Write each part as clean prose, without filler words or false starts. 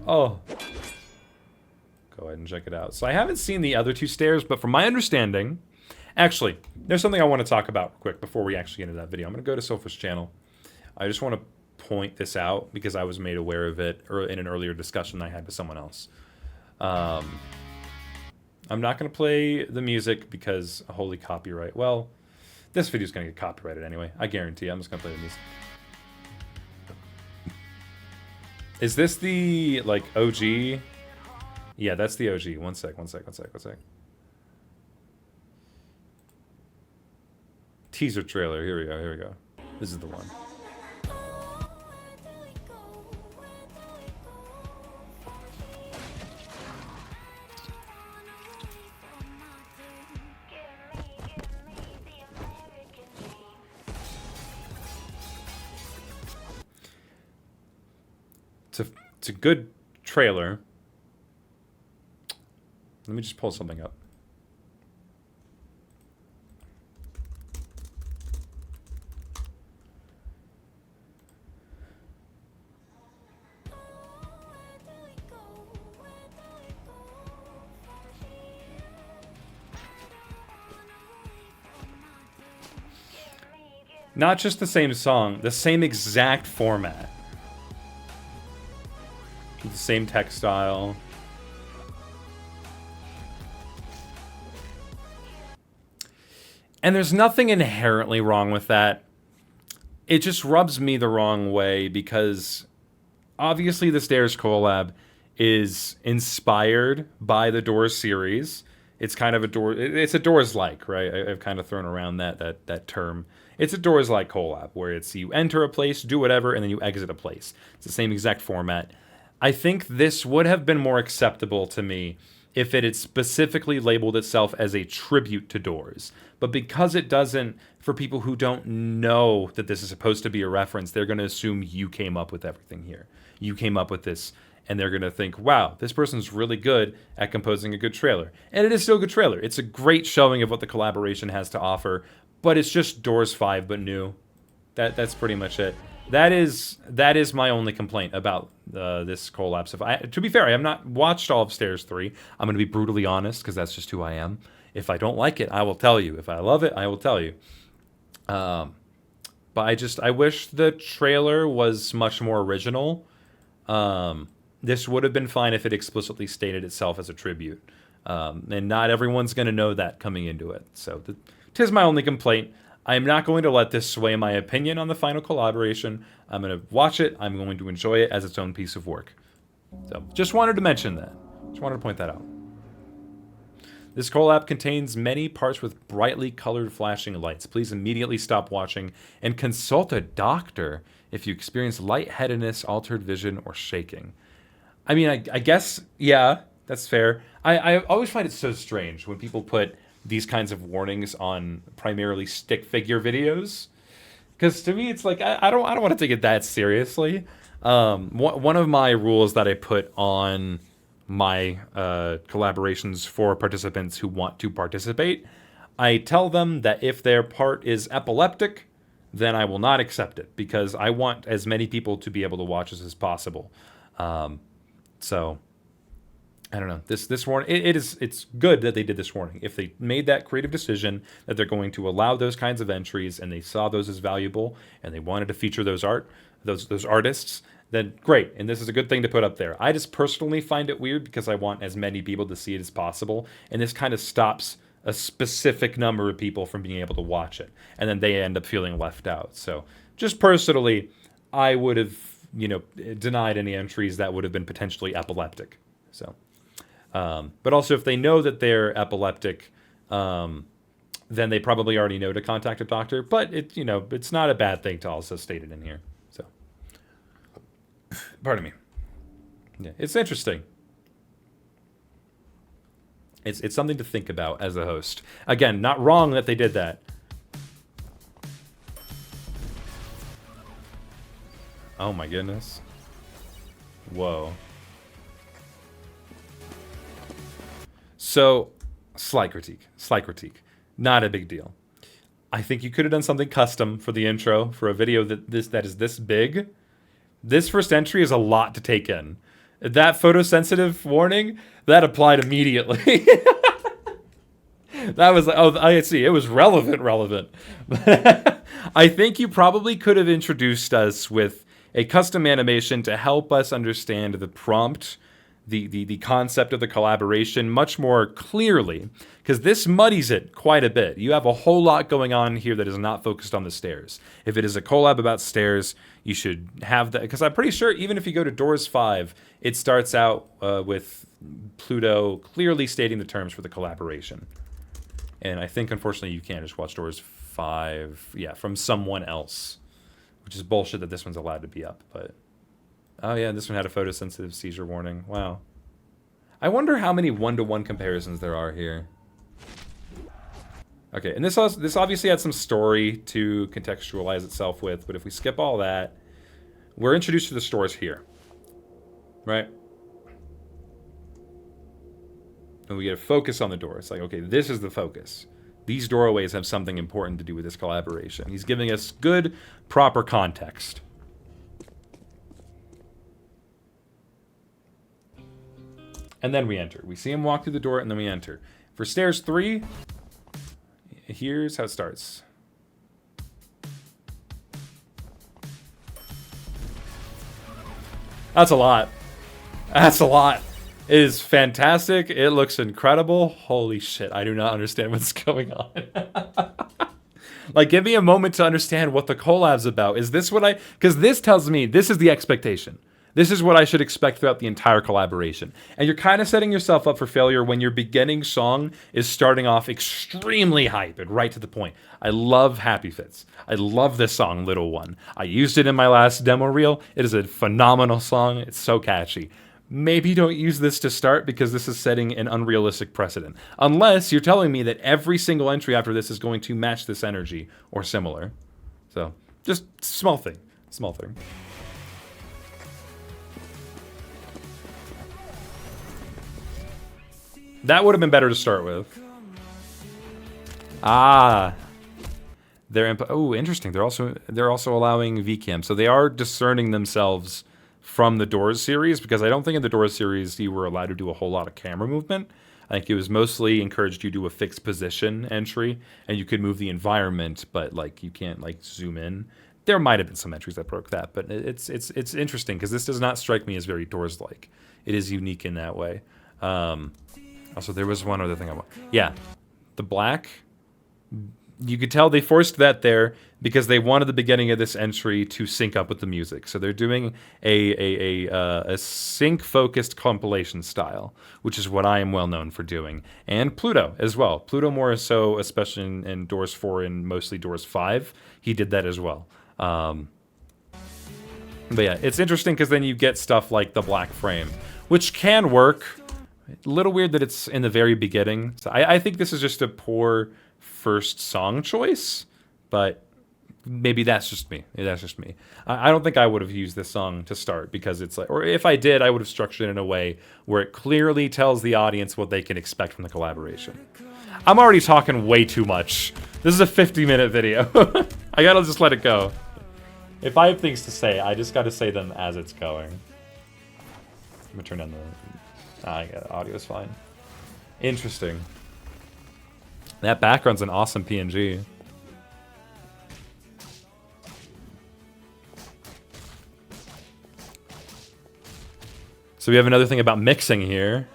Oh. Go ahead and check it out. So I haven't seen the other two stairs, but from my understanding... Actually, there's something I want to talk about quick before we actually get into that video. I'm going to go to Sofa's channel. I just want to point this out because I was made aware of it in an earlier discussion I had with someone else. I'm not going to play the music because holy copyright. Well, this video's going to get copyrighted anyway. I guarantee I'm just going to play the music. Is this the, like, OG? Yeah, that's the OG. One sec. Teaser trailer. Here we go. This is the one. It's a good trailer. Let me just pull something up. Not just the same song, the same exact format. The same text style. And there's nothing inherently wrong with that. It just rubs me the wrong way because obviously the Stairs Collab is inspired by the Doors series. It's kind of a it's a Doors-like, right? I've kind of thrown around that term. It's a Doors-like collab where it's you enter a place, do whatever, and then you exit a place. It's the same exact format. I think this would have been more acceptable to me if it had specifically labeled itself as a tribute to Doors. But because it doesn't, for people who don't know that this is supposed to be a reference, they're going to assume you came up with everything here. You came up with this, and they're going to think, wow, this person's really good at composing a good trailer. And it is still a good trailer. It's a great showing of what the collaboration has to offer, but it's just Doors 5 but new. That's pretty much it. That is my only complaint about this collab stuff. To be fair, I have not watched all of Stairs 3. I'm going to be brutally honest because that's just who I am. If I don't like it, I will tell you. If I love it, I will tell you. But I wish the trailer was much more original. This would have been fine if it explicitly stated itself as a tribute. And not everyone's going to know that coming into it. So 'tis my only complaint. I'm not going to let this sway my opinion on the final collaboration. I'm going to watch it. I'm going to enjoy it as its own piece of work. So, just wanted to mention that. Just wanted to point that out. This collab contains many parts with brightly colored flashing lights. Please immediately stop watching and consult a doctor if you experience lightheadedness, altered vision, or shaking. I mean, I guess, yeah, that's fair. I always find it so strange when people put these kinds of warnings on primarily stick figure videos, because to me it's like I don't want to take it that seriously. One of my rules that I put on my collaborations for participants who want to participate, I tell them that if their part is epileptic, then I will not accept it because I want as many people to be able to watch this as possible. So I don't know. This warning, it's good that they did this warning. If they made that creative decision that they're going to allow those kinds of entries and they saw those as valuable and they wanted to feature those artists, then great. And this is a good thing to put up there. I just personally find it weird because I want as many people to see it as possible, and this kind of stops a specific number of people from being able to watch it, and then they end up feeling left out. So just personally, I would have, denied any entries that would have been potentially epileptic. So. But also, if they know that they're epileptic, then they probably already know to contact a doctor. But it's not a bad thing to also state it in here. So, pardon me. Yeah, it's interesting. It's something to think about as a host. Again, not wrong that they did that. Oh my goodness. Whoa. So, slight critique. Not a big deal. I think you could have done something custom for the intro for a video that is this big. This first entry is a lot to take in. That photosensitive warning, that applied immediately. That was, oh, I see. It was relevant. I think you probably could have introduced us with a custom animation to help us understand the prompt, the concept of the collaboration much more clearly, because this muddies it quite a bit. You have a whole lot going on here that is not focused on the stairs. If it is a collab about stairs, you should have that, because I'm pretty sure even if you go to Doors 5, it starts out with Pluto clearly stating the terms for the collaboration. And I think, unfortunately, you can't just watch Doors 5, yeah, from someone else, which is bullshit that this one's allowed to be up. But oh yeah, this one had a photosensitive seizure warning. Wow. I wonder how many one-to-one comparisons there are here. Okay, and this obviously had some story to contextualize itself with, but if we skip all that, we're introduced to the stores here, right? And we get a focus on the door. It's like, okay, this is the focus. These doorways have something important to do with this collaboration. He's giving us good, proper context. And then we enter. We see him walk through the door, and then we enter. For Stairs 3, here's how it starts. That's a lot. That's a lot. It is fantastic. It looks incredible. Holy shit, I do not understand what's going on. Like, give me a moment to understand what the collab's about. Is this what because this tells me this is the expectation. This is what I should expect throughout the entire collaboration. And you're kind of setting yourself up for failure when your beginning song is starting off extremely hype and right to the point. I love Happy Fits. I love this song, Little One. I used it in my last demo reel. It is a phenomenal song. It's so catchy. Maybe don't use this to start because this is setting an unrealistic precedent. Unless you're telling me that every single entry after this is going to match this energy or similar. So, just small thing. Small thing. That would have been better to start with. Ah. Oh, interesting. They're also allowing VCam. So they are discerning themselves from the Doors series, because I don't think in the Doors series you were allowed to do a whole lot of camera movement. I think it was mostly encouraged you to do a fixed position entry, and you could move the environment, but like you can't like zoom in. There might have been some entries that broke that, but it's interesting because this does not strike me as very Doors-like. It is unique in that way. Also, there was one other thing I want. Yeah, the black. You could tell they forced that there because they wanted the beginning of this entry to sync up with the music. So they're doing a sync-focused compilation style, which is what I am well known for doing. And Pluto as well. Pluto more so, especially in Doors 4 and mostly Doors 5. He did that as well. But yeah, it's interesting because then you get stuff like the black frame, which can work. A little weird that it's in the very beginning. So I think this is just a poor first song choice, but maybe that's just me. I don't think I would have used this song to start because it's like, or if I did, I would have structured it in a way where it clearly tells the audience what they can expect from the collaboration. I'm already talking way too much. This is a 50-minute video. I gotta just let it go. If I have things to say, I just gotta say them as it's going. I'm gonna turn down the... I got it. Audio's fine. Interesting. That background's an awesome PNG. So we have another thing about mixing here.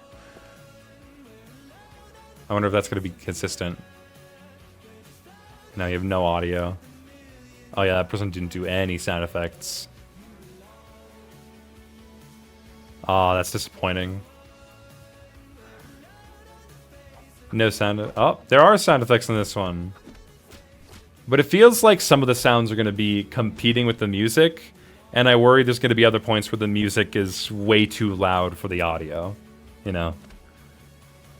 I wonder if that's going to be consistent. Now you have no audio. Oh yeah, that person didn't do any sound effects. Oh, that's disappointing. No sound. Oh, there are sound effects in this one. But it feels like some of the sounds are going to be competing with the music. And I worry there's going to be other points where the music is way too loud for the audio. You know?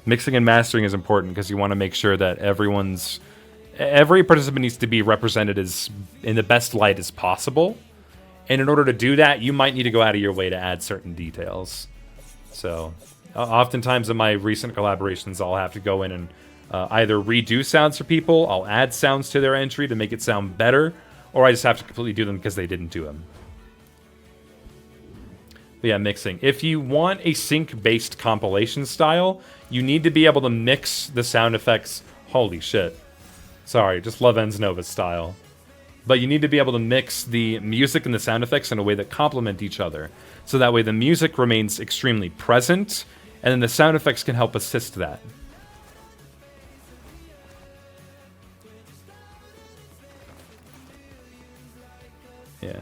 Mixing and mastering is important because you want to make sure that every participant needs to be represented as in the best light as possible. And in order to do that, you might need to go out of your way to add certain details. So... oftentimes in my recent collaborations, I'll have to go in and either redo sounds for people, I'll add sounds to their entry to make it sound better, or I just have to completely do them because they didn't do them. But yeah, mixing. If you want a sync-based compilation style, you need to be able to mix the sound effects. Holy shit. Sorry, just love Ends Nova style. But you need to be able to mix the music and the sound effects in a way that complement each other. So that way the music remains extremely present, and then the sound effects can help assist that. Yeah.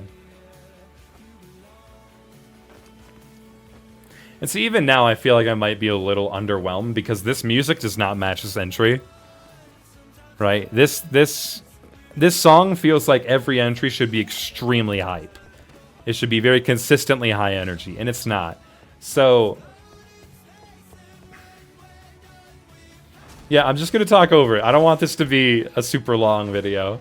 And see, even now I feel like I might be a little underwhelmed because this music does not match this entry. Right? This song feels like every entry should be extremely hype. It should be very consistently high energy, and it's not. So yeah, I'm just gonna talk over it. I don't want this to be a super long video.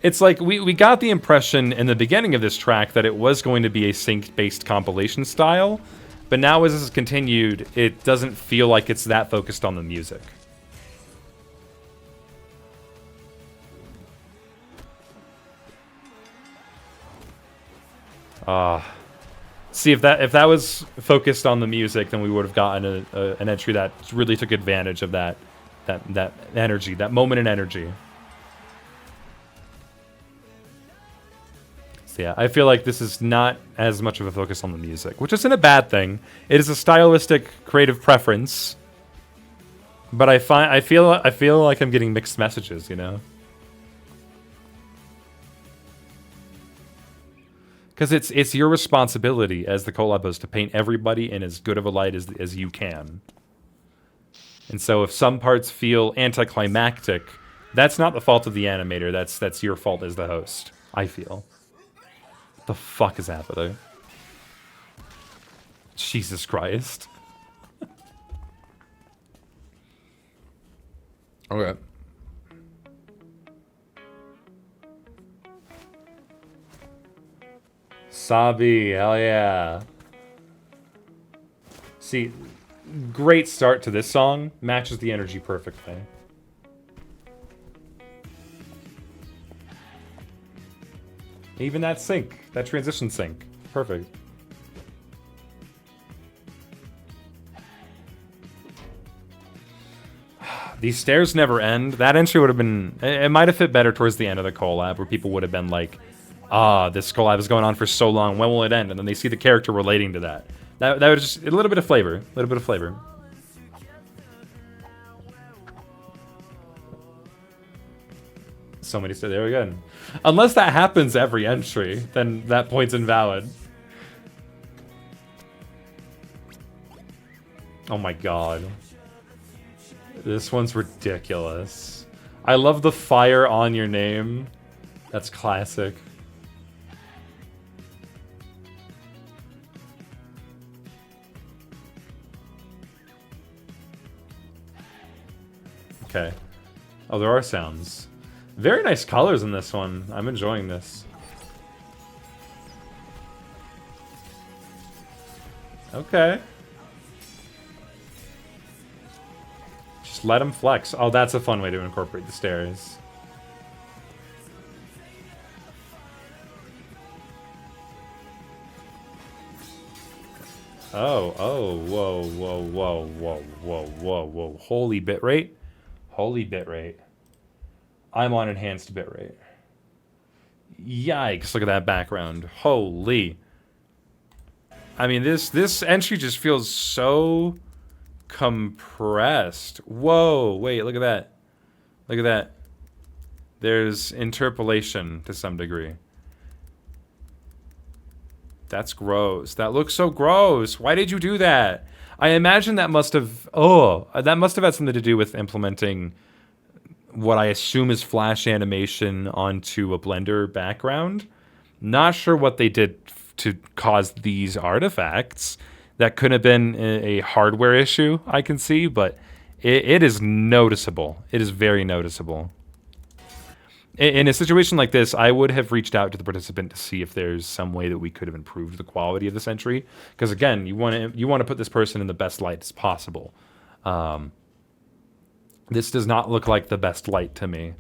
It's like we got the impression in the beginning of this track that it was going to be a sync-based compilation style, but now as this has continued, it doesn't feel like it's that focused on the music. See, if that was focused on the music, then we would have gotten an entry that really took advantage of that energy, that moment in energy. So yeah, I feel like this is not as much of a focus on the music, which isn't a bad thing. It is a stylistic, creative preference, but I feel like I'm getting mixed messages, you know. Because it's your responsibility as the collab host to paint everybody in as good of a light as you can. And so if some parts feel anticlimactic, that's not the fault of the animator. That's your fault as the host, I feel. What the fuck is happening? Jesus Christ. Okay. Sabi, hell yeah. See, great start to this song. Matches the energy perfectly. Even that sync, that transition sync. Perfect. These stairs never end. That entry would have been... It might have fit better towards the end of the collab, where people would have been like, this collab is going on for so long, when will it end? And then they see the character relating to that. That was just a little bit of flavor. A little bit of flavor. So many stairs. There we go. Unless that happens every entry, then that point's invalid. Oh my god. This one's ridiculous. I love the fire on your name. That's classic. Okay. Oh, there are sounds. Very nice colors in this one. I'm enjoying this. Okay. Just let him flex. Oh, that's a fun way to incorporate the stairs. Oh, whoa, whoa, whoa, whoa, whoa, whoa, whoa. Holy bitrate. Holy bitrate. I'm on enhanced bitrate. Yikes, look at that background. Holy. I mean, this entry just feels so compressed. Whoa, wait, look at that. Look at that. There's interpolation to some degree. That's gross. That looks so gross. Why did you do that? I imagine that must have... Oh, that must have had something to do with implementing what I assume is Flash animation onto a Blender background. Not sure what they did to cause these artifacts. That could have been a hardware issue, I can see, but it is noticeable. It is very noticeable. In a situation like this, I would have reached out to the participant to see if there's some way that we could have improved the quality of this entry. Because again, you want to put this person in the best light as possible. This does not look like the best light to me,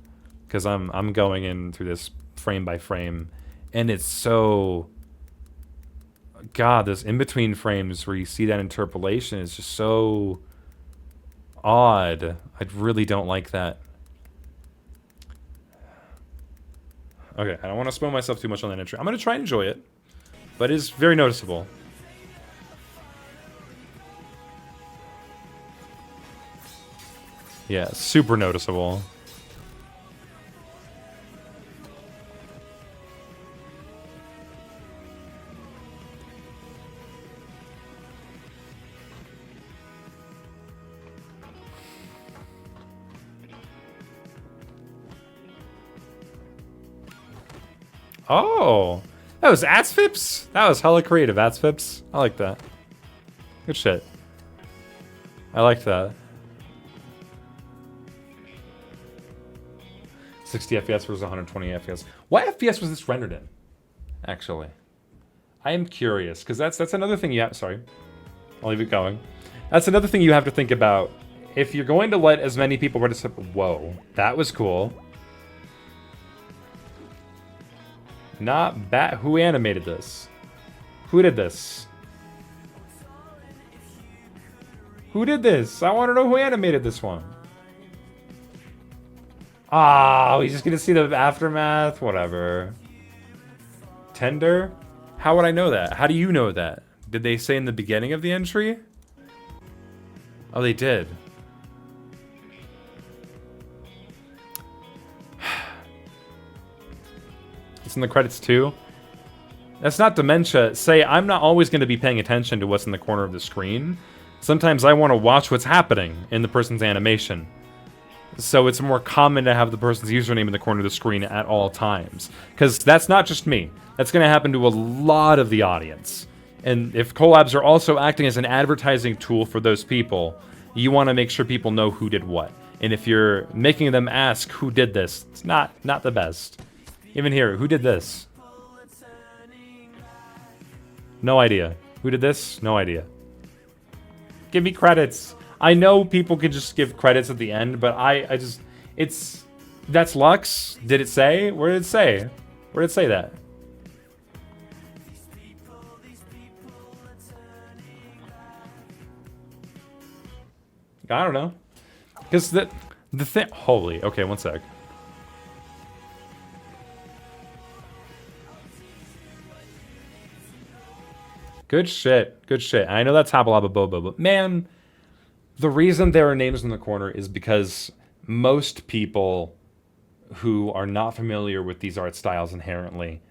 because I'm going in through this frame by frame, and it's so God, those in-between frames where you see that interpolation is just so odd. I really don't like that. Okay, I don't want to spoil myself too much on that entry. I'm going to try and enjoy it, but it is very noticeable. Yeah, super noticeable. Oh, that was Atsfips? That was hella creative, Atsfips. I like that. Good shit. I liked that. 60 FPS versus 120 FPS. What FPS was this rendered in? Actually, I am curious because that's another thing you have. Sorry, I'll leave it going. That's another thing you have to think about if you're going to let as many people participate. Whoa, that was cool. Not bad. Who animated this? Who did this? Who did this? I want to know who animated this one. Ah, we just get to see the aftermath. Whatever. Tender? How would I know that? How do you know that? Did they say in the beginning of the entry? Oh, they did. It's in the credits too. That's not dementia. Say, I'm not always going to be paying attention to what's in the corner of the screen. Sometimes I want to watch what's happening in the person's animation. So it's more common to have the person's username in the corner of the screen at all times. Because that's not just me. That's going to happen to a lot of the audience. And if collabs are also acting as an advertising tool for those people, you want to make sure people know who did what. And if you're making them ask who did this, it's not the best. Even here, who did this? No idea. Who did this? No idea. Give me credits. I know people can just give credits at the end, but I just... That's Lux? Did it say? Where did it say? Where did it say that? I don't know. Because the thing... Holy. Okay, one sec. Good shit. Good shit. I know that's Habalaba Bobo, but man, the reason there are names in the corner is because most people who are not familiar with these art styles inherently,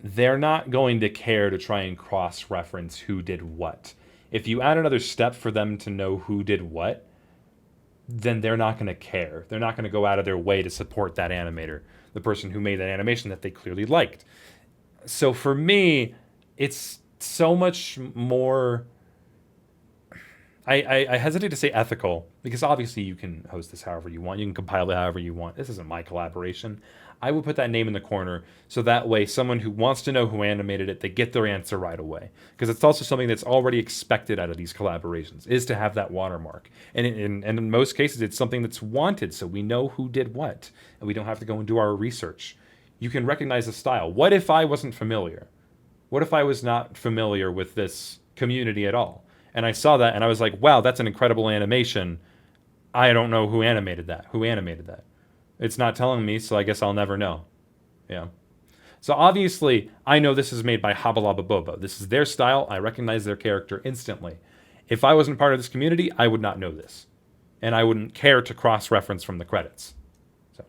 they're not going to care to try and cross-reference who did what. If you add another step for them to know who did what, then they're not going to care. They're not going to go out of their way to support that animator, the person who made that animation that they clearly liked. So for me, it's so much more... I hesitate to say ethical, because obviously you can host this however you want. You can compile it however you want. This isn't my collaboration. I would put that name in the corner, so that way someone who wants to know who animated it, they get their answer right away. Because it's also something that's already expected out of these collaborations, is to have that watermark. And in most cases, it's something that's wanted, so we know who did what, and we don't have to go and do our research. You can recognize the style. What if I wasn't familiar? What if I was not familiar with this community at all? And I saw that, and I was like, wow, that's an incredible animation. I don't know who animated that. Who animated that? It's not telling me, so I guess I'll never know. Yeah. So obviously, I know this is made by Habalaba Bobo. This is their style. I recognize their character instantly. If I wasn't part of this community, I would not know this. And I wouldn't care to cross-reference from the credits. So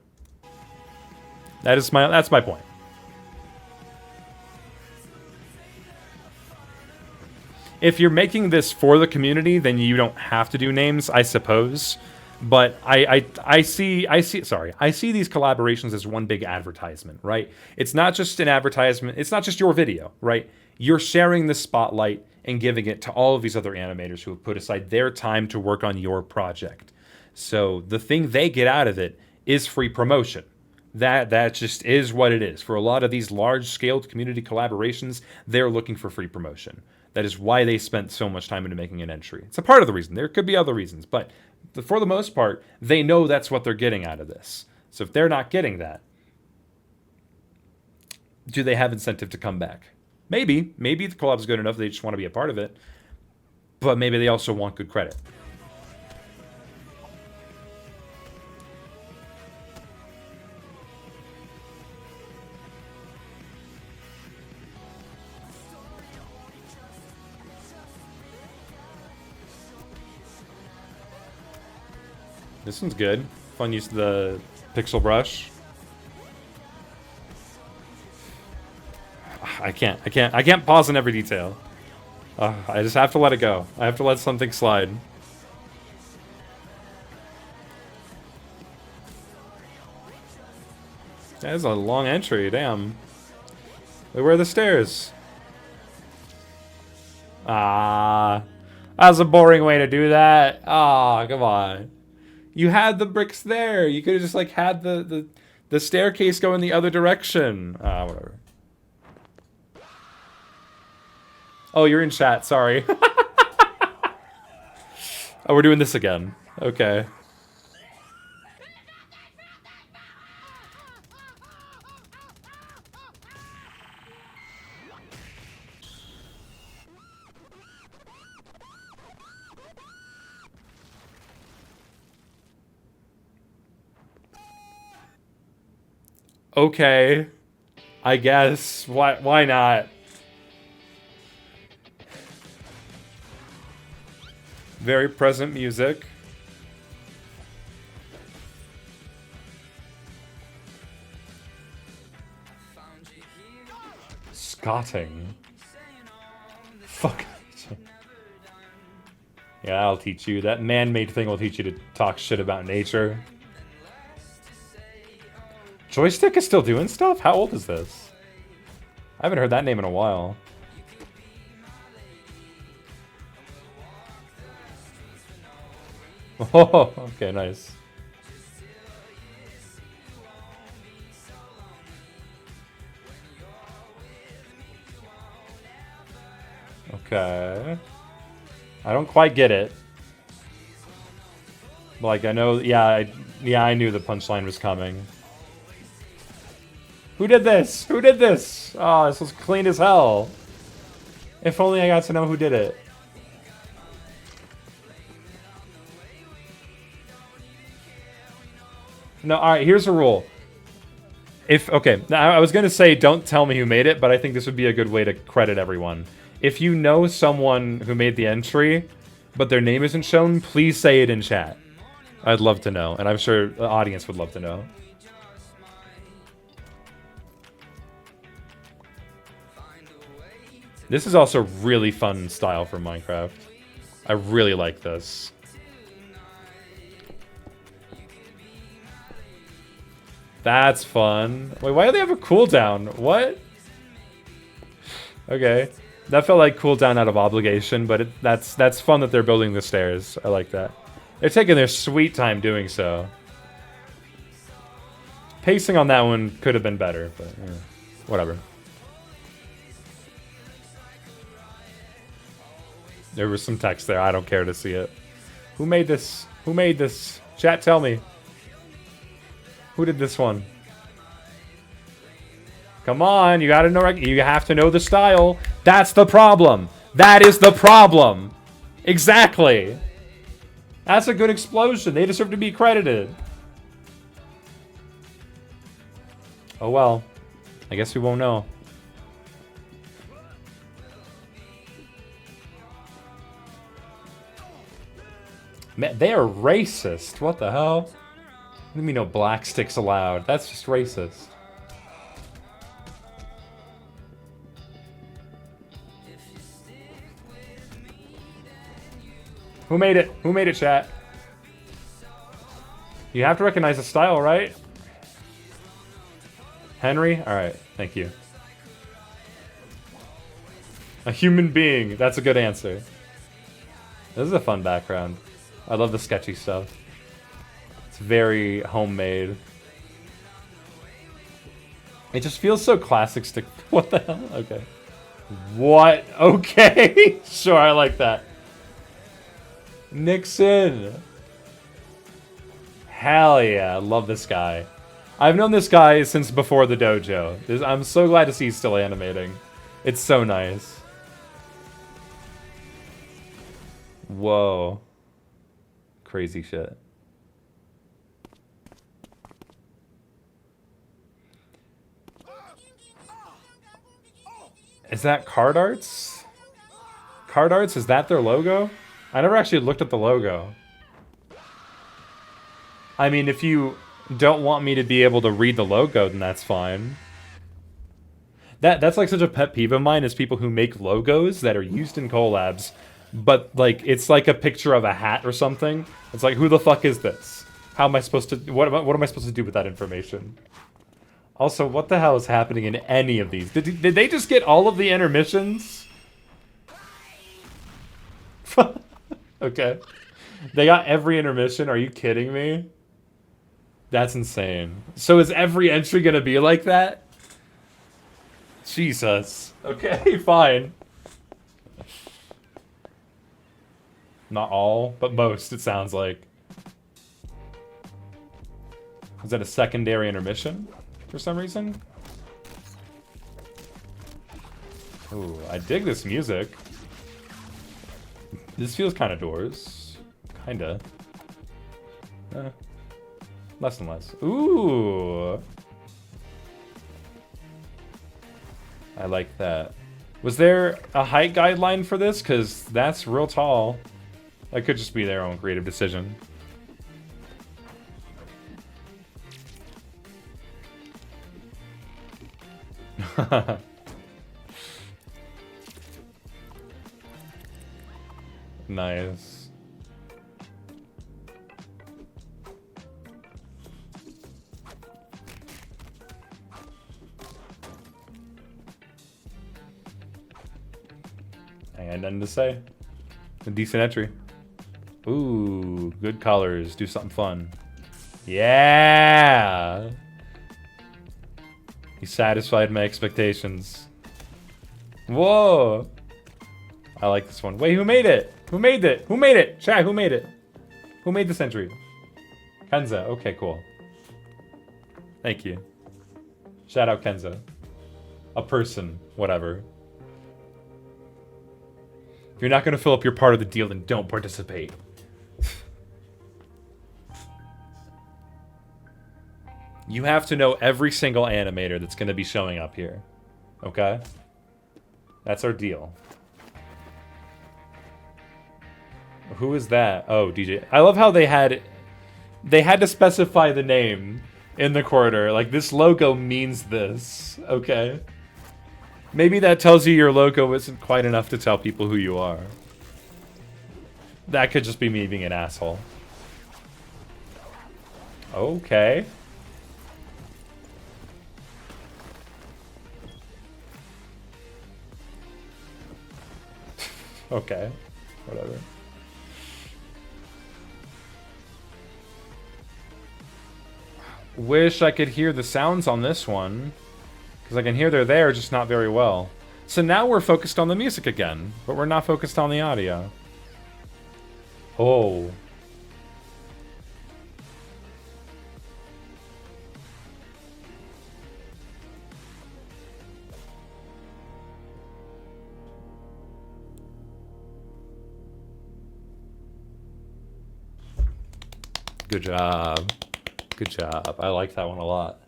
that's my point. If you're making this for the community, then you don't have to do names, I suppose. But I see these collaborations as one big advertisement, right? It's not just an advertisement. It's not just your video, right? You're sharing the spotlight and giving it to all of these other animators who have put aside their time to work on your project. So the thing they get out of it is free promotion. That just is what it is. For a lot of these large-scaled community collaborations, they're looking for free promotion. That is why they spent so much time into making an entry. It's a part of the reason. There could be other reasons, but for the most part, they know that's what they're getting out of this. So if they're not getting that, do they have incentive to come back? Maybe the collab's good enough they just want to be a part of it. But maybe they also want good credit. This one's good. Fun use of the pixel brush. I can't pause in every detail. I just have to let it go. I have to let something slide. That is a long entry, damn. Wait, where are the stairs? Ah, that's a boring way to do that. Ah, come on. You had the bricks there. You could have just like had the staircase go in the other direction. Ah, whatever. Oh, you're in chat. Sorry. Oh, we're doing this again. Okay. Okay. I guess. Why not? Very present music. Scotting. Fuck. Yeah, I'll teach you. That man-made thing will teach you to talk shit about nature. Joystick is still doing stuff? How old is this? I haven't heard that name in a while. Oh, okay, nice. Okay. I don't quite get it. Like, I know, yeah, I knew the punchline was coming. Who did this? Who did this? Oh, this was clean as hell. If only I got to know who did it. No, alright, here's a rule. Okay, I was gonna say don't tell me who made it, but I think this would be a good way to credit everyone. If you know someone who made the entry, but their name isn't shown, please say it in chat. I'd love to know, and I'm sure the audience would love to know. This is also really fun style for Minecraft. I really like this. That's fun. Wait, why do they have a cooldown? What? Okay. That felt like cooldown out of obligation, but that's fun that they're building the stairs. I like that. They're taking their sweet time doing so. Pacing on that one could have been better, but whatever. There was some text there. I don't care to see it. Who made this? Who made this? Chat, tell me. Who did this one? Come on, you gotta know. You have to know the style. That's the problem. That is the problem. Exactly. That's a good explosion. They deserve to be credited. Oh well. I guess we won't know. Man, they are racist. What the hell? What do you mean no black sticks allowed? That's just racist. Who made it? Who made it, chat? You have to recognize the style, right? Henry? Alright, thank you. A human being. That's a good answer. This is a fun background. I love the sketchy stuff. It's very homemade. It just feels so classic stick. What the hell? Okay. What? Okay. Sure, I like that. Nixon. Hell yeah. I love this guy. I've known this guy since before the dojo. I'm so glad to see he's still animating. It's so nice. Whoa. Crazy shit. Is that Card Arts? Card Arts, is that their logo? I never actually looked at the logo. I mean, if you don't want me to be able to read the logo, then that's fine. That's like such a pet peeve of mine is people who make logos that are used in collabs, but like it's like a picture of a hat or something. It's like, who the fuck is this? How am I supposed to? What am I supposed to do with that information? Also, what the hell is happening in any of these? Did they just get all of the intermissions? Okay, they got every intermission. Are you kidding me? That's insane. So is every entry gonna be like that? Jesus. Okay, fine. Not all, but most, it sounds like. Is that a secondary intermission for some reason? Ooh, I dig this music. This feels kind of Doors. Kinda. Less and less. Ooh. I like that. Was there a height guideline for this? Because that's real tall. That could just be their own creative decision. Nice. I had nothing to say. A decent entry. Ooh, good colors. Do something fun. Yeah! He satisfied my expectations. Whoa! I like this one. Wait, who made it? Who made it? Who made it? Chat, who made it? Who made this entry? Kenza. Okay, cool. Thank you. Shout out Kenza. A person. Whatever. If you're not going to fill up your part of the deal, then don't participate. You have to know every single animator that's going to be showing up here. Okay? That's our deal. Who is that? Oh, DJ. I love how they had to specify the name in the corner. Like, this logo means this. Okay? Maybe that tells you your logo isn't quite enough to tell people who you are. That could just be me being an asshole. Okay. Okay. Whatever. Wish I could hear the sounds on this one. Because I can hear they're there, just not very well. So now we're focused on the music again. But we're not focused on the audio. Oh. Good job. Good job. I like that one a lot.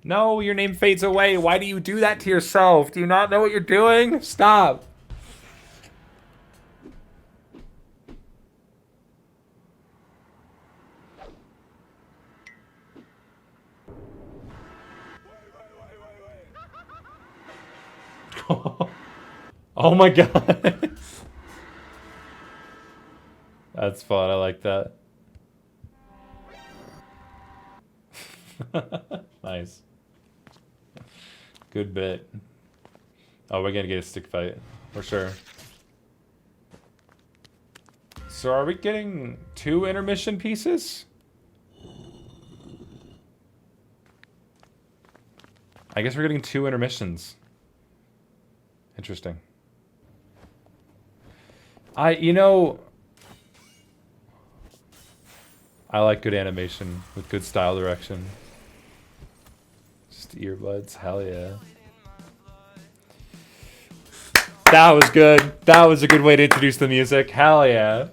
No, your name fades away. Why do you do that to yourself? Do you not know what you're doing? Stop. Oh my god. That's fun. I like that. Nice. Good bit. Oh, we're gonna get a stick fight. For sure. So are we getting 2 intermission pieces? I guess we're getting 2 intermissions. Interesting. You know, I like good animation with good style direction. Just earbuds, hell yeah. That was good. That was a good way to introduce the music. Hell yeah.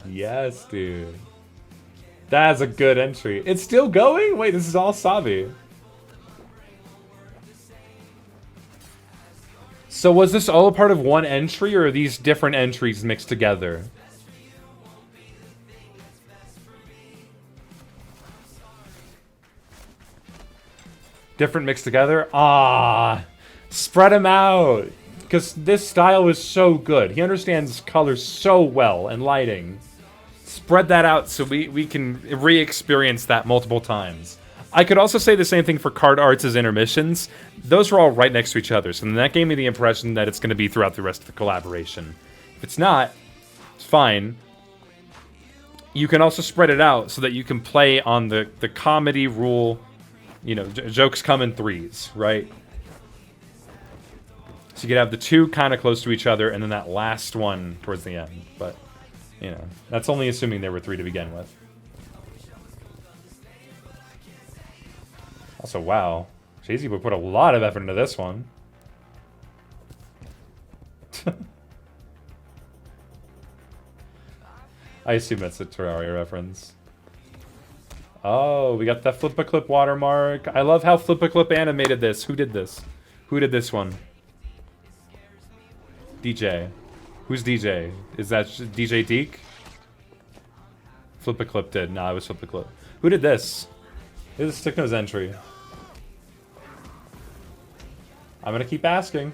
Yes, dude. That's a good entry. It's still going? Wait, this is all Sabi. So was this all a part of one entry, or are these different entries mixed together? Different mixed together? Ah, spread them out. Because this style is so good. He understands colors so well and lighting. Spread that out so we can re-experience that multiple times. I could also say the same thing for card arts as intermissions. Those are all right next to each other, so that gave me the impression that it's going to be throughout the rest of the collaboration. If it's not, it's fine. You can also spread it out so that you can play on the comedy rule. You know, jokes come in threes, right? So you could have the two kind of close to each other, and then that last one towards the end. But, you know, that's only assuming there were three to begin with. Also, wow. Jay-Z would put a lot of effort into this one. I assume that's a Terraria reference. Oh, we got that Flip-a-Clip watermark. I love how Flip-a-Clip animated this. Who did this? Who did this one? DJ. Who's DJ? Is that DJ Deke? Flip-a-Clip did. Nah, it was Flip-a-Clip. Who did this? This is Sticknose entry. I'm gonna keep asking.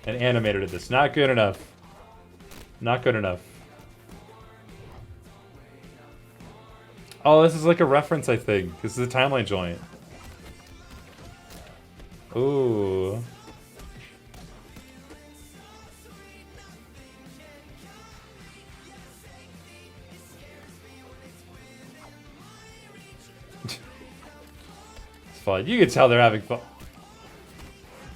An Animator did this. Not good enough. Not good enough. Oh, this is like a reference, I think. This is a timeline joint. Ooh. It's fun. You can tell they're having fun.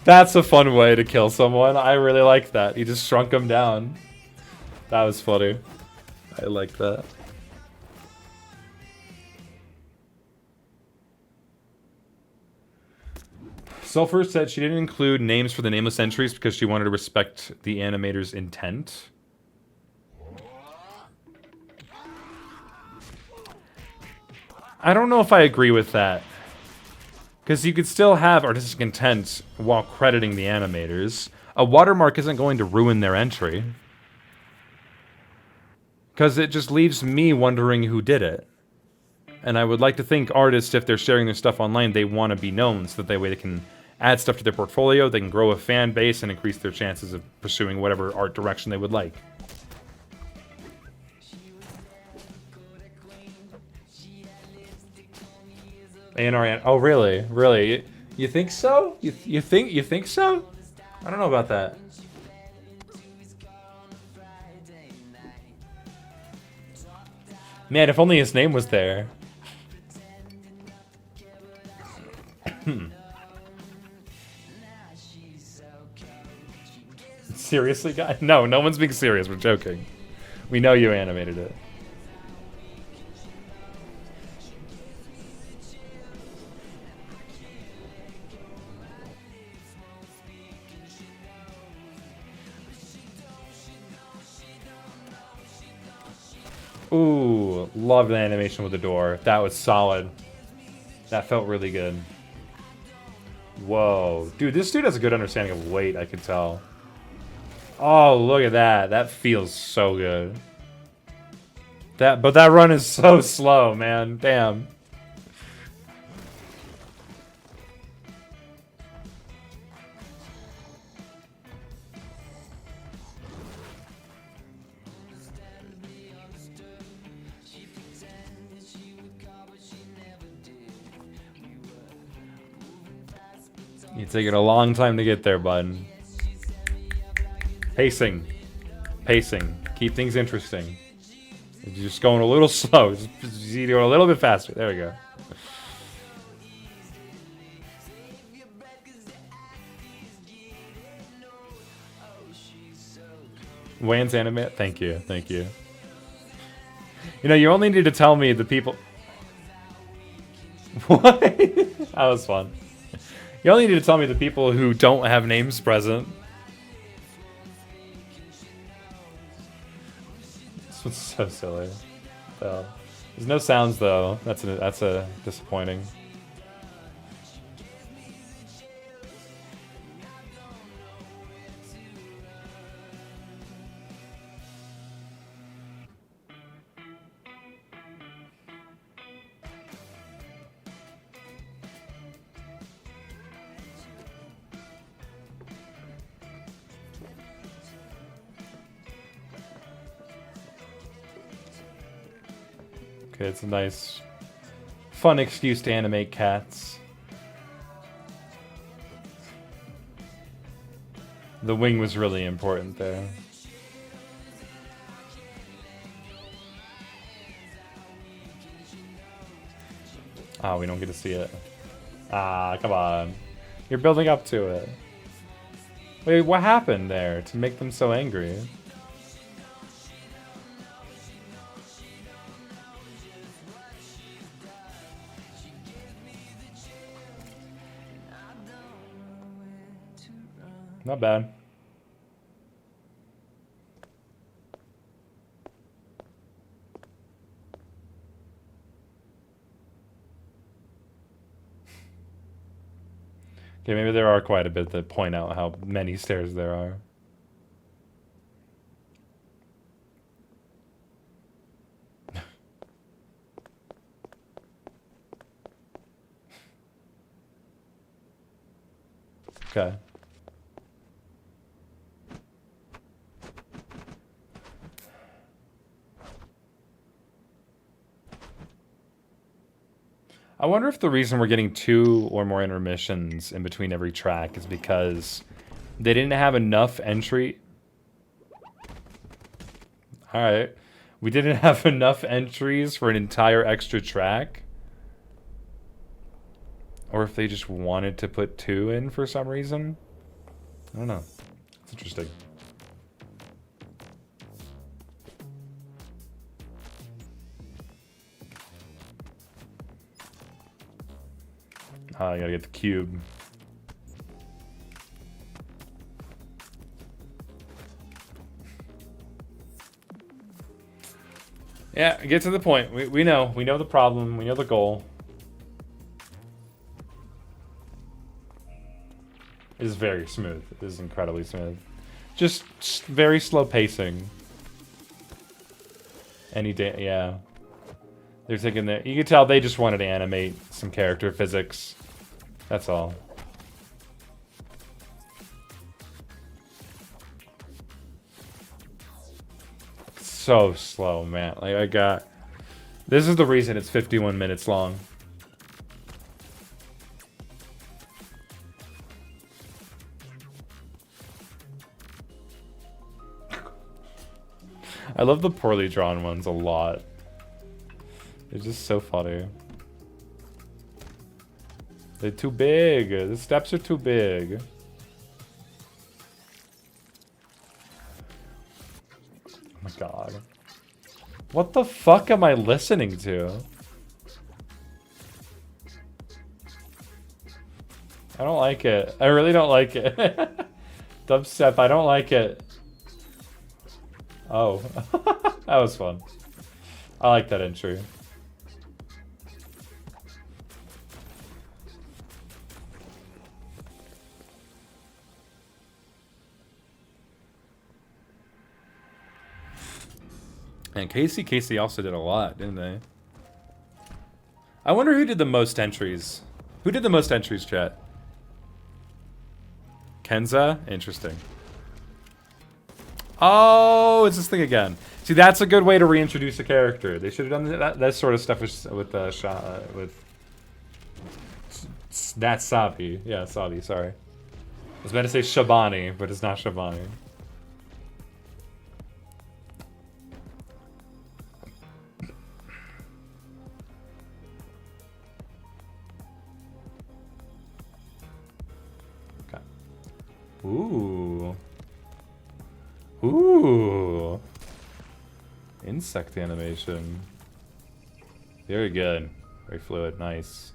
That's a fun way to kill someone. I really like that. He just shrunk him down. That was funny. I like that. Sulfur said she didn't include names for the nameless entries because she wanted to respect the animator's intent. I don't know if I agree with that. Because you could still have artistic intent while crediting the animators. A watermark isn't going to ruin their entry. Because it just leaves me wondering who did it. And I would like to think artists, if they're sharing their stuff online, they want to be known so that way they can add stuff to their portfolio, they can grow a fan base and increase their chances of pursuing whatever art direction they would like. A&R, oh really? Really? You think so? You think so? I don't know about that. Man, if only his name was there. Seriously, guy? No, no one's being serious. We're joking. We know you animated it. Ooh, love the animation with the door. That was solid. That felt really good. Whoa. Dude, this dude has a good understanding of weight, I can tell. Oh, look at that. That feels so good. But that run is so slow, man. Damn. You're taking a long time to get there, bud. Pacing. Pacing. Keep things interesting. You're just going a little slow. Just go a little bit faster. There we go. Wayne's Animate? Thank you, thank you. You know, you only need to tell me the people... What? That was fun. You only need to tell me the people who don't have names present. This one's so silly. There's no sounds though. That's a disappointing. Okay, it's a nice, fun excuse to animate cats. The wing was really important there. Oh, we don't get to see it. Ah, come on. You're building up to it. Wait, what happened there to make them so angry? Not bad. Okay, maybe there are quite a bit that point out how many stairs there are. Okay. I wonder if the reason we're getting 2 or more intermissions in between every track is because they didn't have enough entry. Alright. We didn't have enough entries for an entire extra track. Or if they just wanted to put 2 in for some reason. I don't know. It's interesting. I gotta get the cube. Yeah, get to the point. We know. We know the problem. We know the goal. It is very smooth. It is incredibly smooth. Just very slow pacing. Any day, yeah. They're taking the... You can tell they just wanted to animate some character physics. That's all. So slow, man. Like, I got... This is the reason it's 51 minutes long. I love the poorly drawn ones a lot. They're just so funny. They're too big. The steps are too big. Oh my god. What the fuck am I listening to? I don't like it. I really don't like it. Dubstep, I don't like it. Oh. That was fun. I like that entry. And Casey also did a lot, didn't they? I wonder who did the most entries. Who did the most entries, chat? Kenza? Interesting. Oh, it's this thing again. See, that's a good way to reintroduce a character. They should have done that sort of stuff with that's Sabi. Yeah, Sabi, sorry. I was about to say Shabani, but it's not Shabani. Okay. Ooh. Ooh. Ooh. Insect animation. Very good. Very fluid. Nice.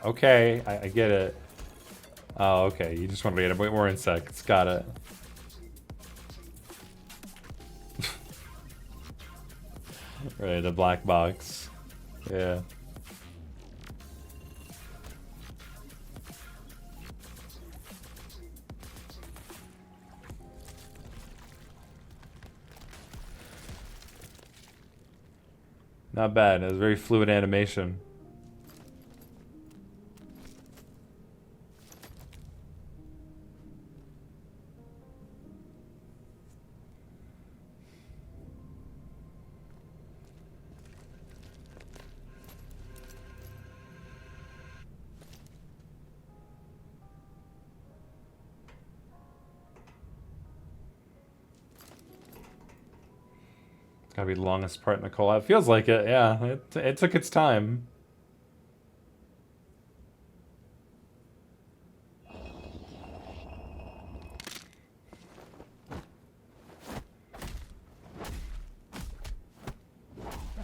Okay, I get it. Oh, okay. You just want to get a bit more insects. Got it. Right, a black box. Yeah. Not bad. It was very fluid animation. Gotta be the longest part in the collab. Feels like it, yeah. It took its time.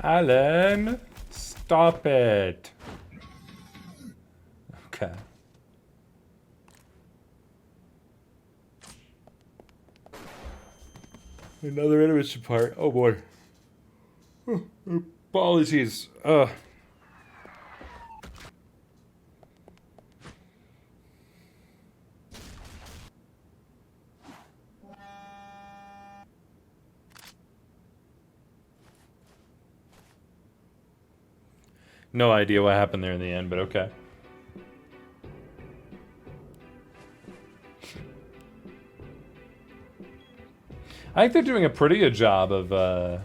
Alan, stop it. Okay. Another animation part. Oh boy. Apologies. No idea what happened there in the end, but okay. I think they're doing a pretty good job of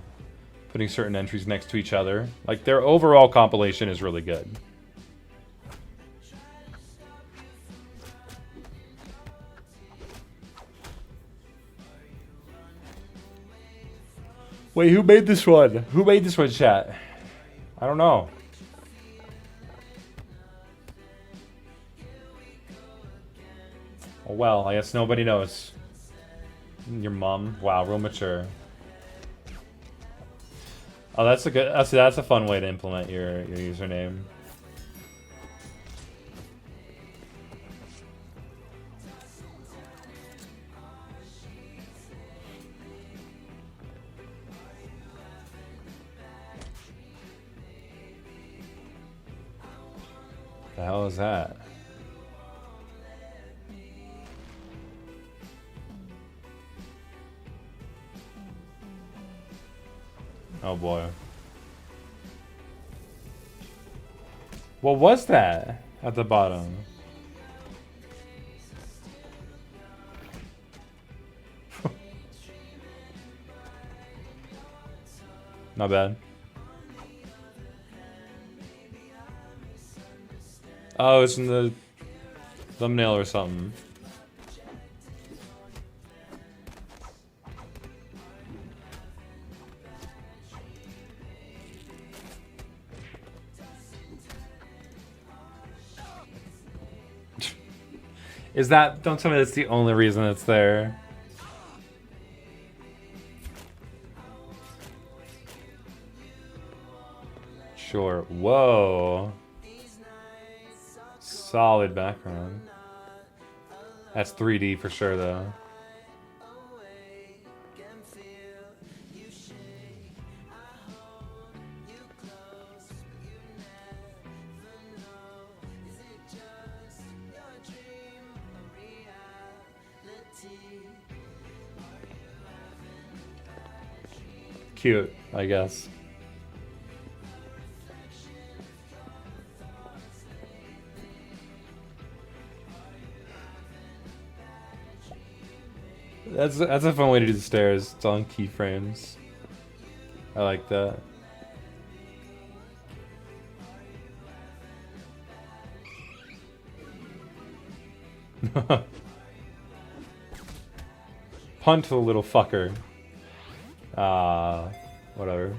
putting certain entries next to each other. Like, their overall compilation is really good. Wait, who made this one? Who made this one, chat? I don't know. Oh, well, I guess nobody knows. Your mom? Wow, real mature. Oh, that's a good. That's a fun way to implement your username. The hell is that? Oh boy. What was that at the bottom? Not bad. Oh, it's in the thumbnail or something. Is that... Don't tell me that's the only reason it's there. Sure. Whoa. Solid background. That's 3D for sure, though. Cute, I guess. That's a fun way to do the stairs. It's on keyframes. I like that. Punt the little fucker. Whatever.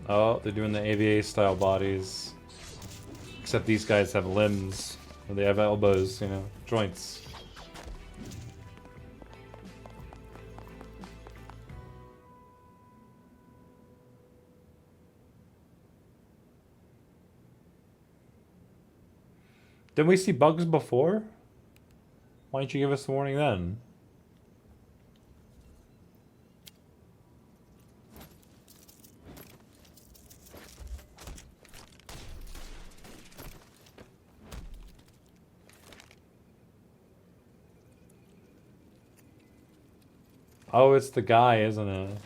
Oh, they're doing the AVA style bodies. Except these guys have limbs. Or they have elbows, you know, joints. Didn't we see bugs before? Why didn't you give us the warning then? Oh, it's the guy, isn't it?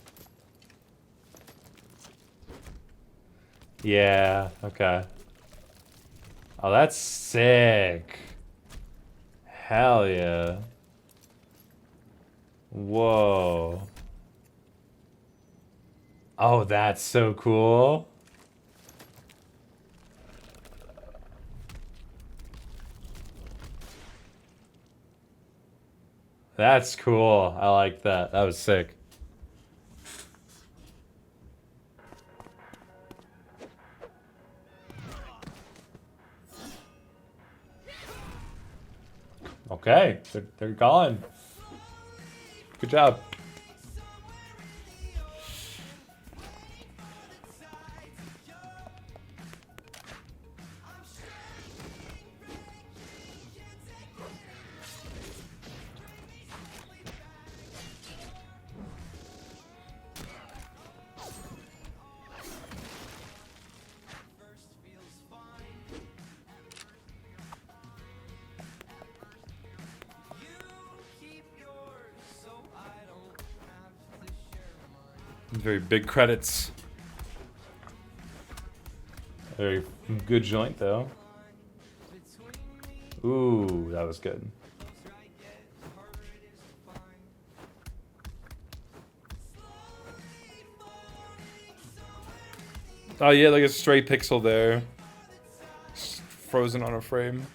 Yeah, okay. Oh, that's sick. Hell yeah. Whoa. Oh, that's so cool. That's cool. I like that. That was sick. Okay, they're gone. Good job. Very big credits. Very good joint, though. Ooh, that was good. Oh yeah, like a stray pixel there. Just frozen on a frame.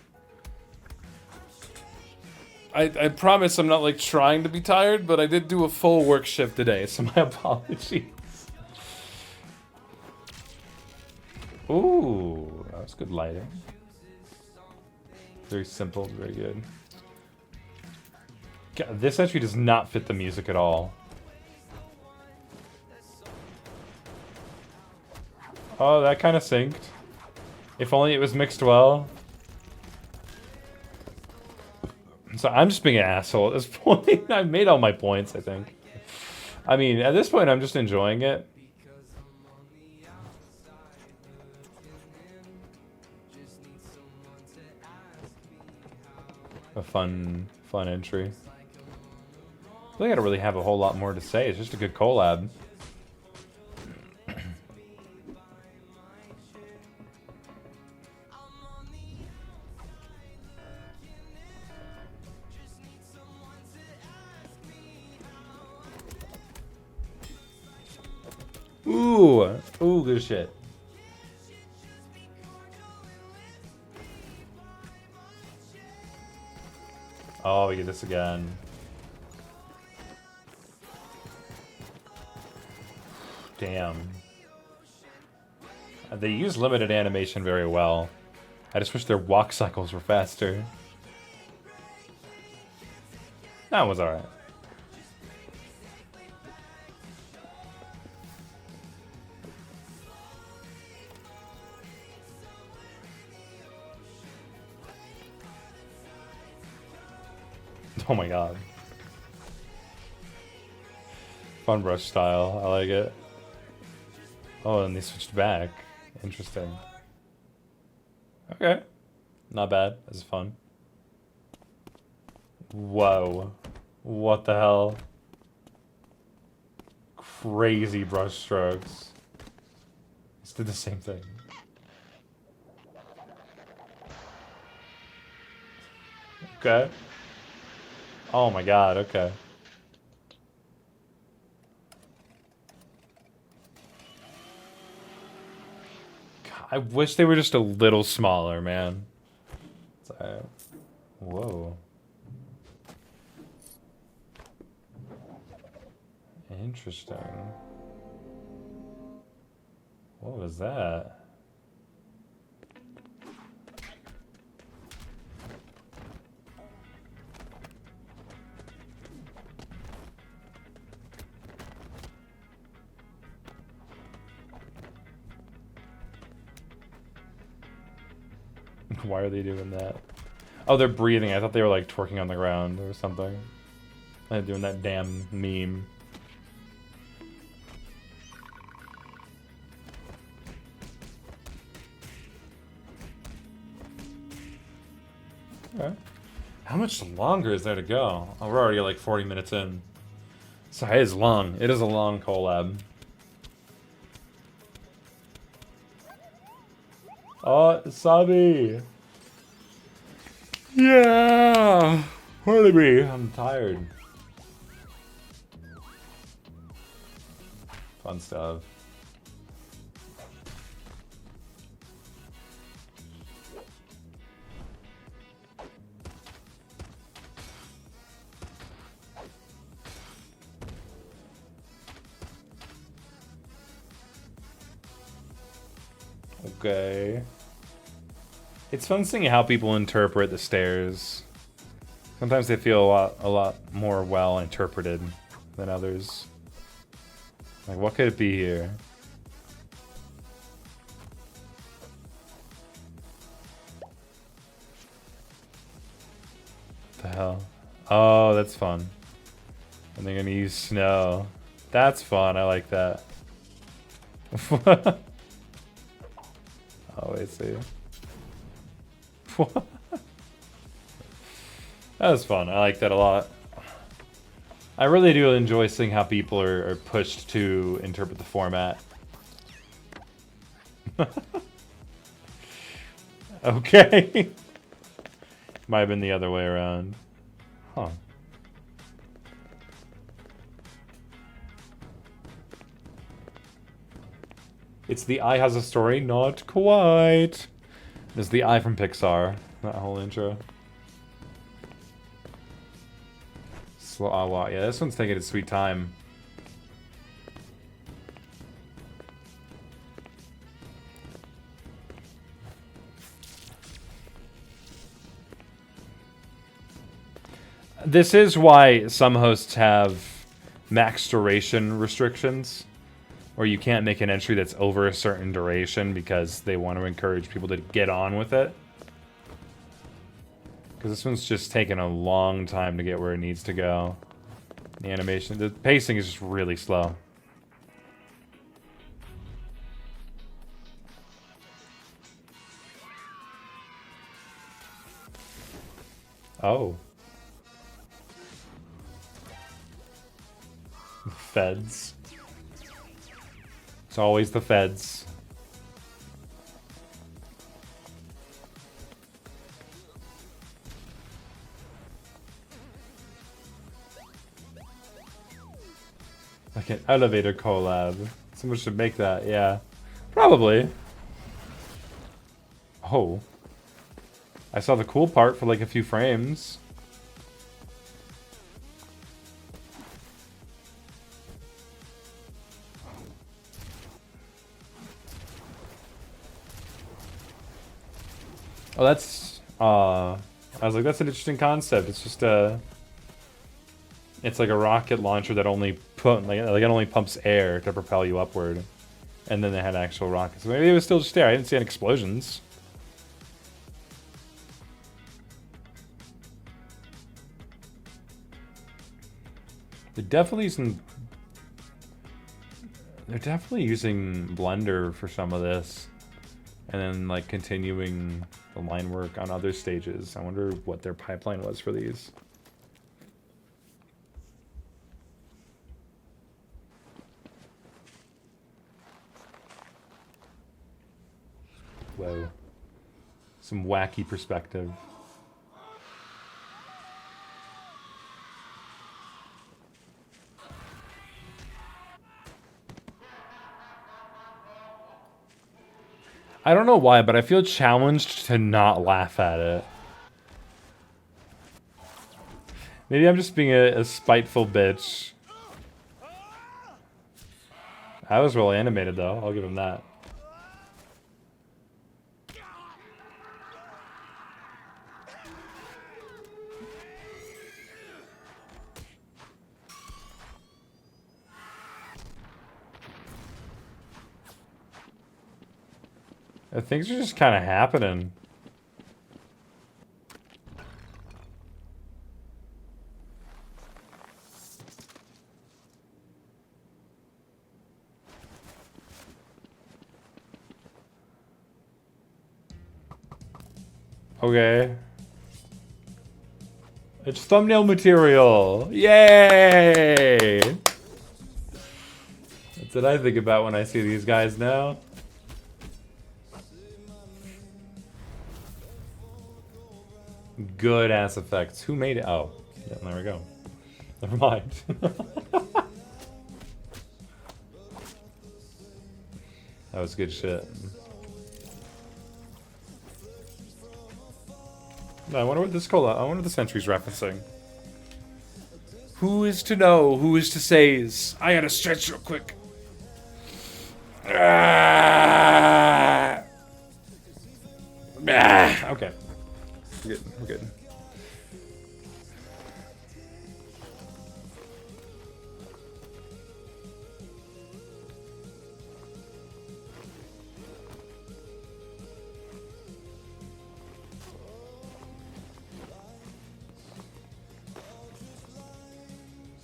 I promise I'm not like trying to be tired, but I did do a full work shift today, so my apologies. Ooh, that was good lighting. Very simple, very good. God, this actually does not fit the music at all. Oh, that kind of synced. If only it was mixed well. So I'm just being an asshole at this point. I've made all my points, I think. I mean, at this point, I'm just enjoying it. A fun entry. I think I don't really have a whole lot more to say. It's just a good collab. Ooh, good shit. Oh, we get this again. Damn. They use limited animation very well. I just wish their walk cycles were faster. That was alright. Oh my god. Fun brush style. I like it. Oh, and they switched back. Interesting. Okay. Not bad. This is fun. Whoa. What the hell? Crazy brush strokes. Let's do the same thing. Okay. Oh my god, okay. I wish they were just a little smaller, man. Sorry. Whoa. Interesting. What was that? Why are they doing that? Oh, they're breathing. I thought they were like twerking on the ground or something. They're doing that damn meme. Okay. How much longer is there to go? Oh, we're already like 40 minutes in. So it is long. It is a long collab. Oh, Sabi! Yeah! Hurry me. I'm tired. Fun stuff. Okay. It's fun seeing how people interpret the stairs. Sometimes they feel a lot more well interpreted than others. Like, what could it be here? What the hell? Oh, that's fun. And they're gonna use snow. That's fun. I like that. Oh, wait, see. That was fun. I like that a lot. I really do enjoy seeing how people are pushed to interpret the format. Okay. Might have been the other way around. Huh. It's the Eye Has a Story? Not quite. There's the Eye from Pixar. That whole intro. Slow. Oh, wow. Yeah, this one's taking its sweet time. This is why some hosts have max duration restrictions, or you can't make an entry that's over a certain duration because they want to encourage people to get on with it. Because this one's just taking a long time to get where it needs to go. The animation, the pacing is just really slow. Oh. Feds. It's always the feds. Like an elevator collab. Someone should make that, yeah. Probably. Oh. I saw the cool part for like a few frames. Oh, that's, I was like, that's an interesting concept. It's just it's like a rocket launcher that only it only pumps air to propel you upward. And then they had actual rockets. So maybe it was still just air. I didn't see any explosions. They're definitely using Blender for some of this. And then, like, continuing the line work on other stages. I wonder what their pipeline was for these. Whoa. Some wacky perspective. I don't know why, but I feel challenged to not laugh at it. Maybe I'm just being a spiteful bitch. That was well animated, though. I'll give him that. Things are just kind of happening. Okay. It's thumbnail material. Yay! That's what I think about when I see these guys now. Good ass effects. Who made it? Oh, yeah, there we go. Never mind. That was good shit. I wonder what this cola. I wonder what the Sentry's referencing. Who is to know? Who is to say's? I gotta stretch real quick. Okay. We're good. We're good.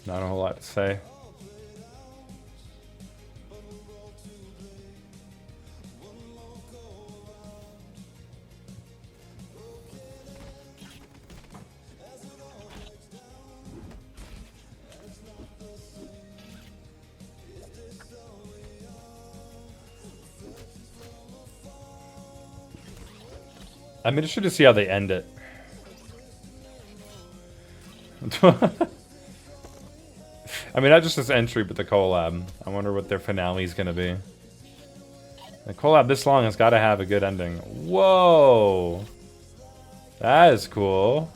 Not a whole lot to say. I'm interested to see how they end it. I mean, not just this entry, but the collab. I wonder what their finale is going to be. The collab this long has got to have a good ending. Whoa! That is cool.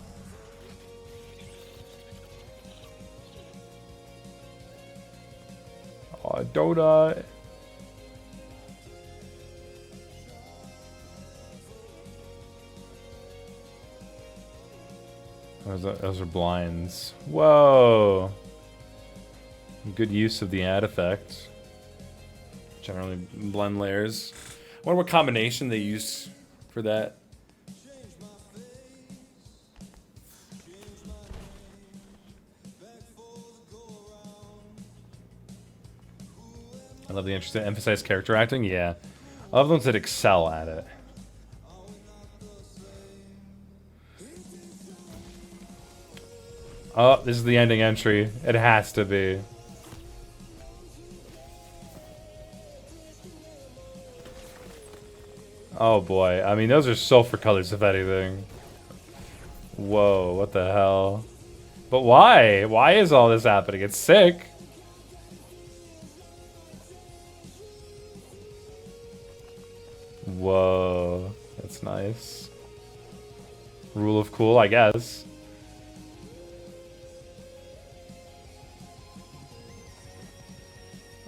Oh, Dota. Those are blinds. Whoa! Good use of the add effect. Generally blend layers. I wonder what combination they use for that. I love the interest in emphasized character acting. Yeah. I love the ones that excel at it. Oh, this is the ending entry. It has to be. Oh boy. I mean, those are sulfur colors, if anything. Whoa, what the hell? But why? Why is all this happening? It's sick. Whoa. That's nice. Rule of cool, I guess.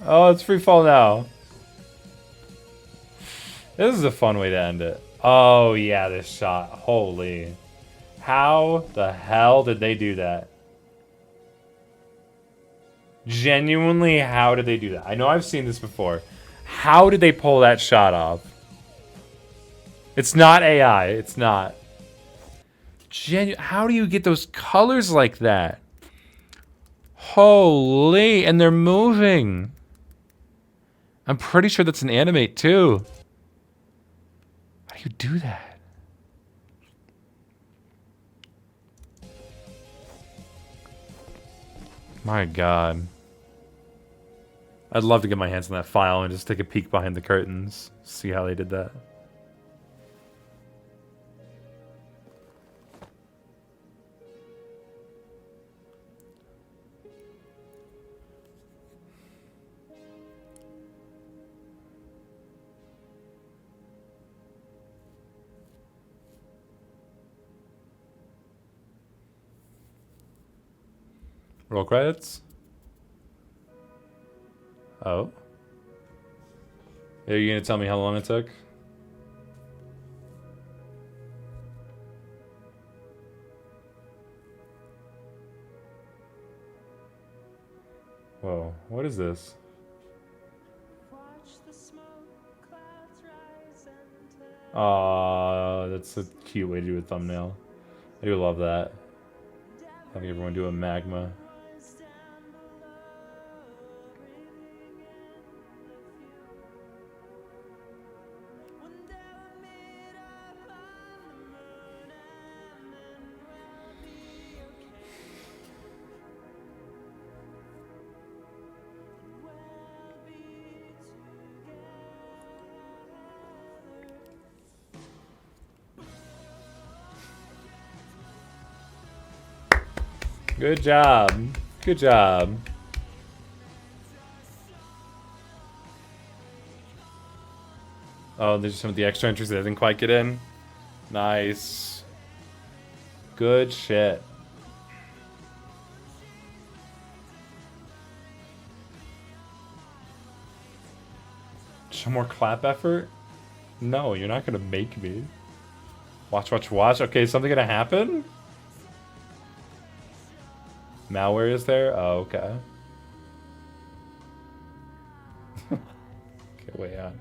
Oh, it's free fall now. This is a fun way to end it. Oh, yeah, this shot. Holy. How the hell did they do that? Genuinely, how did they do that? I know I've seen this before. How did they pull that shot off? It's not AI. It's not. How do you get those colors like that? Holy. And they're moving. I'm pretty sure that's an animate, too. How do you do that? My God. I'd love to get my hands on that file and just take a peek behind the curtains. See how they did that. Roll credits. Oh. Are you gonna tell me how long it took? Whoa, what is this? Aw, that's a cute way to do a thumbnail. I do love that. Having everyone do a magma. Good job. Good job. Oh, there's some of the extra entries that I didn't quite get in. Nice. Good shit. Show more clap effort? No, you're not gonna make me. Watch, watch, watch. Okay, is something gonna happen? Malware is there? Oh, okay. Okay, wait on.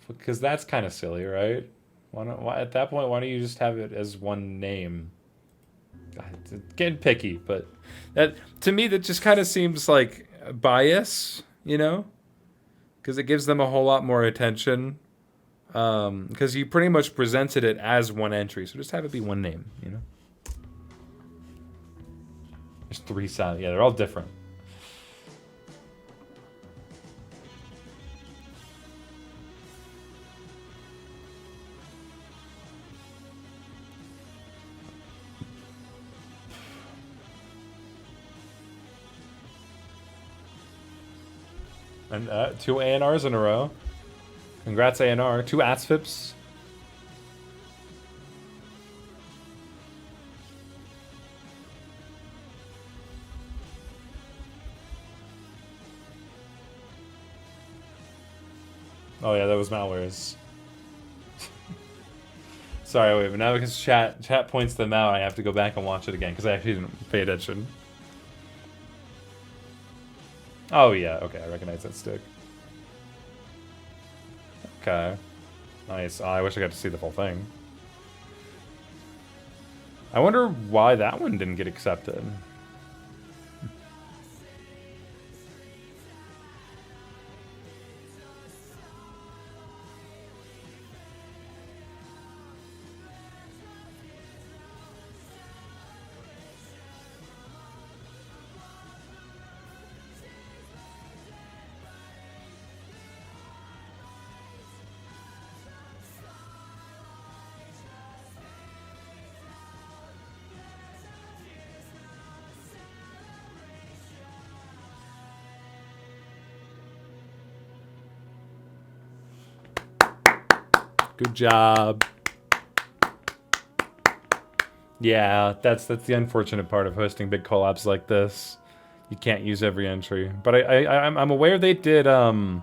Because that's kind of silly, right? Why at that point, why don't you just have it as one name? It's getting picky, but that to me that just kind of seems like bias, you know? Because it gives them a whole lot more attention. Because you pretty much presented it as one entry, so just have it be one name, you know? There's 3 sounds. Yeah, they're all different. And 2 ANRs in a row. Congrats, ANR. 2 ASFIPs. Oh yeah, that was malwares. Sorry, wait, but now because chat points them out, I have to go back and watch it again because I actually didn't pay attention. Oh yeah, okay, I recognize that stick. Okay. Nice. Oh, I wish I got to see the full thing. I wonder why that one didn't get accepted. Good job. Yeah, that's the unfortunate part of hosting big collabs like this. You can't use every entry. But I'm aware they did, oh,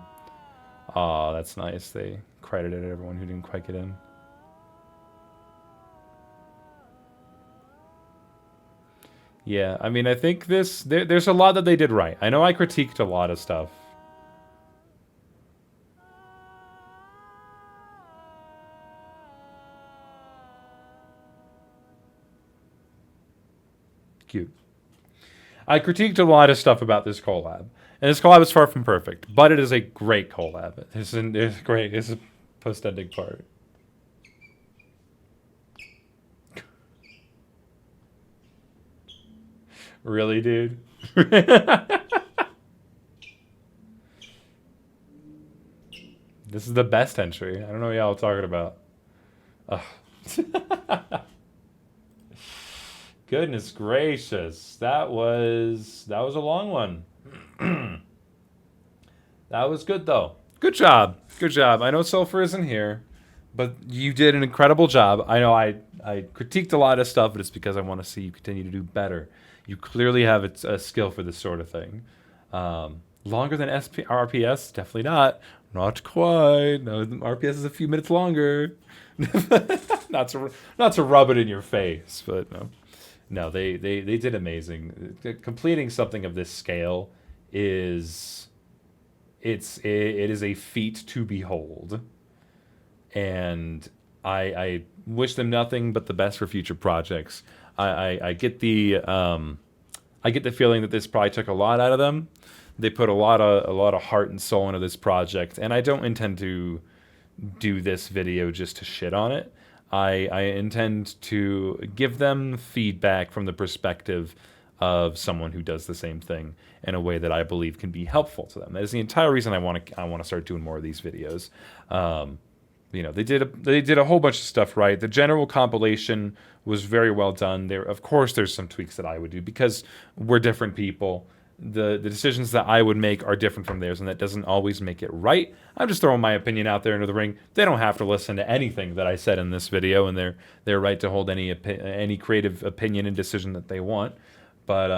that's nice. They credited everyone who didn't quite get in. Yeah, I mean, I think there's a lot that they did right. I know I critiqued a lot of stuff. Cute. I critiqued a lot of stuff about this collab, and this collab is far from perfect, but it is a great collab. It's great. It's a post-ending part. Really, dude? This is the best entry. I don't know what y'all talking about. Goodness gracious. That was a long one. That was good though. Good job. Good job. I know Sulfur isn't here, but you did an incredible job. I know I critiqued a lot of stuff, but it's because I want to see you continue to do better. You clearly have a skill for this sort of thing. Longer than RPS? Definitely not. Not quite. No, RPS is a few minutes longer. Not to rub it in your face, but no. No, they did amazing. Completing something of this scale is it is a feat to behold, and I wish them nothing but the best for future projects. I get I get the feeling that this probably took a lot out of them. They put a lot of heart and soul into this project, and I don't intend to do this video just to shit on it. I intend to give them feedback from the perspective of someone who does the same thing in a way that I believe can be helpful to them. That is the entire reason I want to start doing more of these videos. They did a whole bunch of stuff right. The general compilation was very well done. Of course, there's some tweaks that I would do because we're different people. The decisions that I would make are different from theirs, and that doesn't always make it right. I'm just throwing my opinion out there into the ring. They don't have to listen to anything that I said in this video, and they're right to hold any creative opinion and decision that they want. But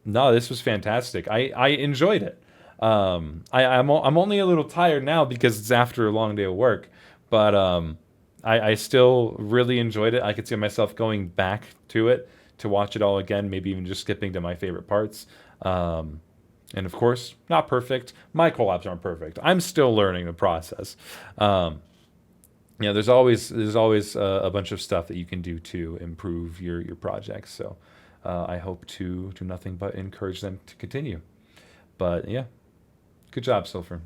no, this was fantastic. I enjoyed it. I'm only a little tired now because it's after a long day of work, but I still really enjoyed it. I could see myself going back to it to watch it all again, maybe even just skipping to my favorite parts. And of course, not perfect. My collabs aren't perfect. I'm still learning the process. There's always a bunch of stuff that you can do to improve your projects. So I hope to do nothing but encourage them to continue. But yeah, good job, Silver.